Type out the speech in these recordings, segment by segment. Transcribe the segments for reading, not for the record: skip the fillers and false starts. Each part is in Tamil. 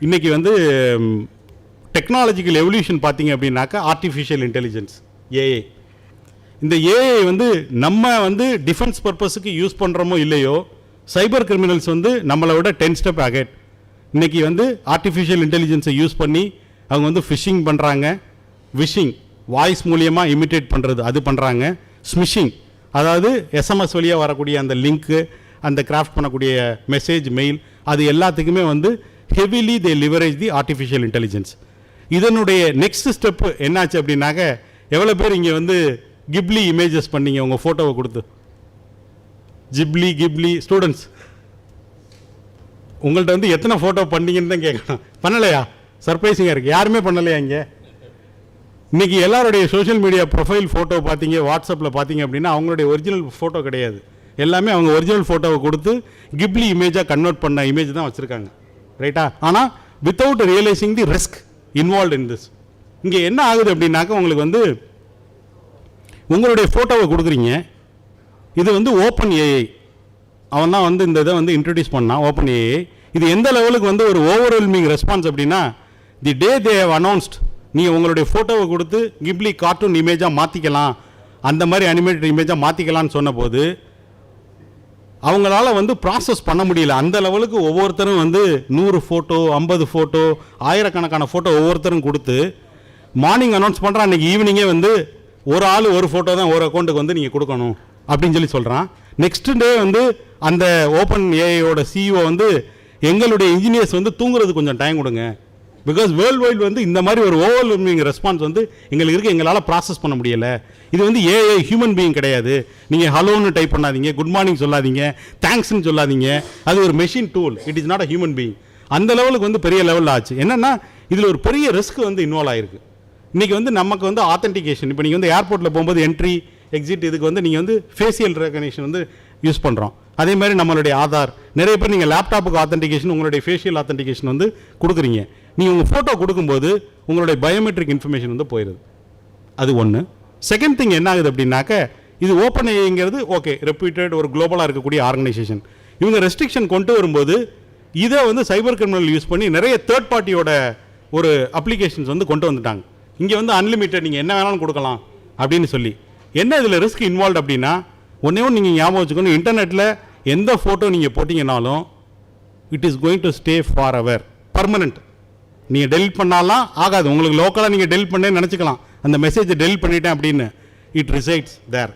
இன்றைக்கி வந்து டெக்னாலஜிக்கல் எவல்யூஷன் பார்த்தீங்க அப்படின்னாக்கா ஆர்டிஃபிஷியல் இன்டெலிஜென்ஸ் ஏஐ. இந்த ஏஐ வந்து நம்ம வந்து டிஃபென்ஸ் பர்பஸுக்கு யூஸ் பண்ணுறோமோ இல்லையோ, சைபர் கிரிமினல்ஸ் வந்து நம்மளை விட 10 ஸ்டெப் அஹெட். இன்றைக்கி வந்து ஆர்டிஃபிஷியல் இன்டெலிஜென்ஸை யூஸ் பண்ணி அவங்க வந்து ஃபிஷிங் பண்ணுறாங்க. விஷிங் வாய்ஸ் மூலியமாக இமிட்டேட் பண்ணுறது அது பண்ணுறாங்க. ஸ்மிஷிங் அதாவது எஸ்எம்எஸ் வழியாக வரக்கூடிய அந்த லிங்க்கு, அந்த கிராஃப்ட் பண்ணக்கூடிய மெசேஜ் மெயில், அது எல்லாத்துக்குமே வந்து ஹெவிலி தே லிவரேஜ் தி ஆர்டிஃபிஷியல் இன்டெலிஜென்ஸ். இதனுடைய நெக்ஸ்ட் ஸ்டெப்பு என்னாச்சு அப்படின்னாக்க, எவ்வளோ பேர் இங்கே வந்து கிப்லி இமேஜஸ் பண்ணீங்க உங்கள் ஃபோட்டோவை கொடுத்து? கிப்லி ஸ்டூடெண்ட்ஸ் உங்கள்கிட்ட வந்து எத்தனை ஃபோட்டோ பண்ணீங்கன்னு தான் கேட்கணும். பண்ணலையா? சர்ப்ரைசிங்காக இருக்குது, யாருமே பண்ணலையா இங்கே? இன்றைக்கி எல்லாருடைய சோஷியல் மீடியா ப்ரொஃபைல் ஃபோட்டோ பார்த்தீங்க, வாட்ஸ்அப்பில் பார்த்தீங்க அப்படின்னா அவங்களுடைய ஒரிஜினல் ஃபோட்டோ கிடையாது. எல்லாமே அவங்க ஒரிஜினல் ஃபோட்டோவை கொடுத்து கிப்லி இமேஜாக கன்வெர்ட் பண்ண இமேஜ் தான் வச்சுருக்காங்க, ரைட்டா? ஆனால் without realising the risk involve in this. இங்கே என்ன ஆகுது அப்படின்னாக்க, உங்களுக்கு வந்து உங்களுடைய ஃபோட்டோவை கொடுக்குறீங்க, இது வந்து ஓப்பன் ஏஐ, அவன் தான் வந்து இந்த இதை வந்து இன்ட்ரடியூஸ் பண்ணான், ஓப்பன் ஏஐ. இது எந்த லெவலுக்கு வந்து ஒரு ஓவர்வெல்மிங் ரெஸ்பான்ஸ் அப்படின்னா, தி டே தே ஹவ் அனௌன்ஸ்ட் நீங்கள் உங்களுடைய ஃபோட்டோவை கொடுத்து கிப்லி கார்ட்டூன் இமேஜாக மாற்றிக்கலாம், அந்த மாதிரி அனிமேட்டட் இமேஜாக மாற்றிக்கலான்னு சொன்னபோது அவங்களால வந்து ப்ராசஸ் பண்ண முடியல. அந்த லெவலுக்கு ஒவ்வொருத்தரும் வந்து 100 ஃபோட்டோ, 50 ஃபோட்டோ, ஆயிரக்கணக்கான ஃபோட்டோ ஒவ்வொருத்தரும் கொடுத்து மார்னிங் அனௌன்ஸ் பண்ணுறான், அன்றைக்கி ஈவினிங்கே வந்து ஒரு ஆள் ஒரு ஃபோட்டோ தான் ஒரு அக்கௌண்ட்டுக்கு வந்து நீங்கள் கொடுக்கணும் அப்படின்னு சொல்லி சொல்கிறான். நெக்ஸ்ட் டே வந்து அந்த ஓப்பன் ஏஐயோட சிஇஓ வந்து எங்களுடைய இன்ஜினியர்ஸ் வந்து தூங்குறது கொஞ்சம் டைம் கொடுங்க, பிகாஸ் வேர்ல்டு வைடு வந்து இந்த மாதிரி ஒரு ஓவர்வெல்மிங் ரெஸ்பான்ஸ் வந்து எங்களுக்கு இருக்குது, எங்களால் ப்ராசஸ் பண்ண முடியலை. இது வந்து ஏஐ ஹியூமன் பீயிங் கிடையாது, நீங்கள் ஹலோன்னு டைப் பண்ணாதீங்க, குட் மார்னிங் சொல்லாதீங்க, தேங்க்ஸ்ன்னு சொல்லாதீங்க, அது ஒரு machine tool, it is not a human being. அந்த லெவலுக்கு வந்து பெரிய லெவலில் ஆச்சு. என்னென்னா இதில் ஒரு பெரிய ரிஸ்க் வந்து இன்வால்வ் ஆகிருக்கு. இன்றைக்கி வந்து நமக்கு வந்து ஆத்தென்டிகேஷன், இப்போ நீங்கள் வந்து ஏர்போர்ட்டில் போகும்போது என்ட்ரி எக்ஸிட் இதுக்கு வந்து நீங்கள் வந்து ஃபேஷியல் ரெகக்னிஷன் வந்து யூஸ் பண்ணுறோம். அதே மாதிரி நம்மளுடைய ஆதார், நிறைய பேர் நீங்கள் லேப்டாப்புக்கு ஆத்தென்டிகேஷன், உங்களுடைய ஃபேஷியல் ஆத்தென்டிகேஷன் வந்து கொடுக்குறீங்க. நீங்கள் உங்கள் ஃபோட்டோ கொடுக்கும்போது உங்களுடைய பயோமெட்ரிக் இன்ஃபர்மேஷன் வந்து போயிடுது. அது ஒன்று. செகண்ட் திங் என்ன ஆகுது அப்படின்னாக்க, இது ஓப்பன் ஏஐங்கிறது ஓகே ரெப்யூட்டட் ஒரு குளோபலாக இருக்கக்கூடிய ஆர்கனைசேஷன். இவங்க ரெஸ்ட்ரிக்ஷன் கொண்டு வரும்போது இதை வந்து சைபர் கிரிமினல் யூஸ் பண்ணி நிறைய தேர்ட் பார்ட்டியோட ஒரு அப்ளிகேஷன்ஸ் வந்து கொண்டு வந்துட்டாங்க. இங்கே வந்து அன்லிமிட்டட் நீங்கள் என்ன வேணாலும் கொடுக்கலாம் அப்படின்னு சொல்லி. என்ன இதில் ரிஸ்க் இன்வால்வ் அப்படின்னா, ஒன்றே ஒன்று நீங்கள் ஞாபகம் வச்சுக்கணும், இன்டர்நெட்டில் எந்த ஃபோட்டோ நீங்கள் போட்டிங்கனாலும் it is going to stay forever, permanent. நீங்கள் டெலிட் பண்ணாலாம் ஆகாது. உங்களுக்கு லோக்கலாக நீங்கள் டெலிட் பண்ணேன்னு நினச்சிக்கலாம், அந்த மெசேஜை டெலிட் பண்ணிட்டேன் அப்படின்னு. இட் ரிசைட்ஸ் தேர்.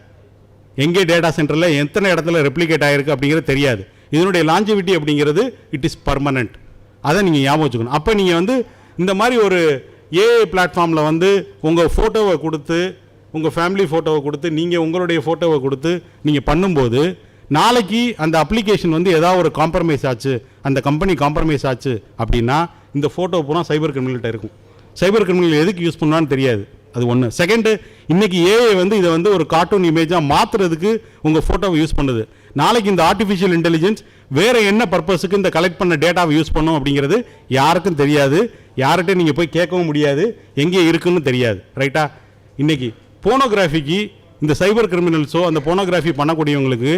எங்கே டேட்டா சென்டரில் எத்தனை இடத்துல ரெப்ளிகேட் ஆகிருக்கு அப்படிங்கிறது தெரியாது. இதனுடைய லாஞ்சிவிட்டி அப்படிங்கிறது இட் இஸ் பர்மனெண்ட். அதை நீங்கள் ஞாபகம் வச்சுக்கணும். அப்போ நீங்கள் வந்து இந்த மாதிரி ஒரு ஏஐ பிளாட்ஃபார்மில் வந்து உங்கள் ஃபோட்டோவை கொடுத்து, உங்கள் ஃபேமிலி ஃபோட்டோவை கொடுத்து, நீங்கள் உங்களுடைய ஃபோட்டோவை கொடுத்து நீங்கள் பண்ணும்போது, நாளைக்கு அந்த அப்ளிகேஷன் வந்து ஏதாவது ஒரு காம்ப்ரமைஸ் ஆச்சு, அந்த கம்பெனி காம்ப்ரமைஸ் ஆச்சு அப்படின்னா இந்த ஃபோட்டோ பூரா சைபர் கிரிமினல்கிட்ட இருக்கும். சைபர் கிரிமினல் எதுக்கு யூஸ் பண்ணுவான்னு தெரியாது. அது ஒன்று. செகண்டு, இன்றைக்கி ஏஐ வந்து இதை வந்து ஒரு கார்ட்டூன் இமேஜாக மாற்றுறதுக்கு உங்கள் ஃபோட்டோவை யூஸ் பண்ணுது. நாளைக்கு இந்த ஆர்டிஃபிஷியல் இன்டெலிஜென்ஸ் வேறு என்ன பர்பஸுக்கு இந்த கலெக்ட் பண்ண டேட்டாவை யூஸ் பண்ணும் அப்படிங்கிறது யாருக்கும் தெரியாது. யார்கிட்ட நீங்கள் போய் கேட்கவும் முடியாது, எங்கே இருக்குன்னு தெரியாது, ரைட்டா? இன்றைக்கி போனோகிராஃபிக்கு இந்த சைபர் கிரிமினல்ஸோ அந்த போனோகிராஃபி பண்ணக்கூடியவங்களுக்கு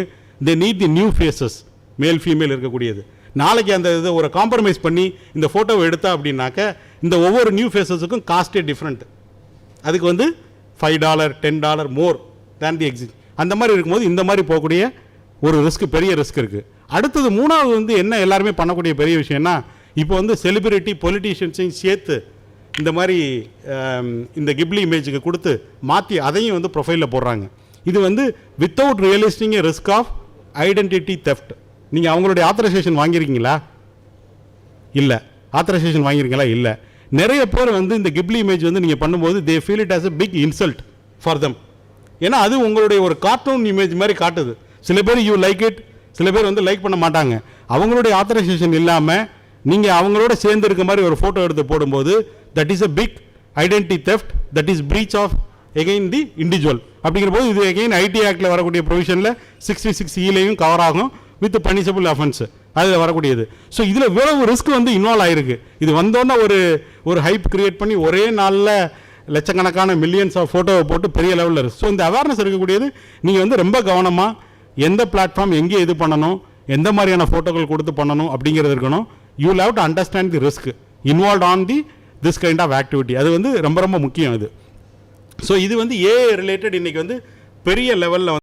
they need the new faces, male female இருக்கக்கூடியது. நாளைக்கு அந்த இதை ஒரு காம்ப்ரமைஸ் பண்ணி இந்த ஃபோட்டோவை எடுத்தா அப்படின்னாக்க இந்த ஒவ்வொரு நியூ ஃபேஸஸுக்கும் காஸ்ட்டே டிஃப்ரெண்ட். அதுக்கு வந்து $5 $10 மோர் தேன் தி எக்ஸிட். அந்த மாதிரி இருக்கும்போது இந்த மாதிரி போகக்கூடிய ஒரு ரிஸ்க், பெரிய ரிஸ்க் இருக்குது. அடுத்தது மூணாவது வந்து என்ன எல்லாருமே பண்ணக்கூடிய பெரிய விஷயம்னா, இப்போ வந்து செலிபிரிட்டி பொலிட்டீஷியன்ஸையும் சேர்த்து இந்த மாதிரி இந்த கிப்லி இமேஜுக்கு கொடுத்து மாற்றி அதையும் வந்து ப்ரொஃபைலில் போடுறாங்க. இது வந்து without realising a risk of identity theft. நீங்கள் அவங்களுடைய ஆத்தரைசேஷன் வாங்கியிருக்கீங்களா? இல்லை. ஆத்தரைசேஷன் வாங்கியிருக்கீங்களா? இல்லை. நிறைய பேர் வந்து இந்த கிப்லி இமேஜ் வந்து நீங்கள் பண்ணும்போது they feel it as a big insult for them. ஏன்னா அது உங்களுடைய ஒரு கார்ட்டூன் இமேஜ் மாதிரி காட்டுது. சில பேர் யூ லைக் இட், சில பேர் வந்து லைக் பண்ண மாட்டாங்க. அவங்களுடைய ஆத்தரைசேஷன் இல்லாமல் நீங்கள் அவங்களோட சேர்ந்து இருக்க மாதிரி ஒரு ஃபோட்டோ எடுத்து போடும்போது that is a big identity theft, that is breach of again the individual. அப்படிங்கிற போது இது எகெயின் ஐடி ஆக்டில் வரக்கூடிய ப்ரொவிஷனில் 66E கவர் ஆகும் வித் பனிஷபிள் அஃபென்ஸ், அதில் வரக்கூடியது. ஸோ இதில் இவ்வளவு ரிஸ்க் வந்து இன்வால்வ் ஆகிருக்கு. இது வந்தோன்னே ஒரு ஹைப் கிரியேட் பண்ணி ஒரே நாளில் லட்சக்கணக்கான மில்லியன்ஸ் ஆஃப் ஃபோட்டோவை போட்டு பெரிய லெவலில் இருக்குது. ஸோ இந்த அவேர்னஸ் இருக்கக்கூடியது நீங்கள் வந்து ரொம்ப கவனமாக எந்த பிளாட்ஃபார்ம் எங்கே இது பண்ணணும், எந்த மாதிரியான ஃபோட்டோக்கள் கொடுத்து பண்ணணும் அப்படிங்கிறது இருக்கணும். You will have to understand the risk involve on the this kind of activity. அது வந்து ரொம்ப ரொம்ப முக்கியம் இது. ஸோ இது வந்து ஏஐ ரிலேட்டட் இன்றைக்கி வந்து பெரிய லெவலில்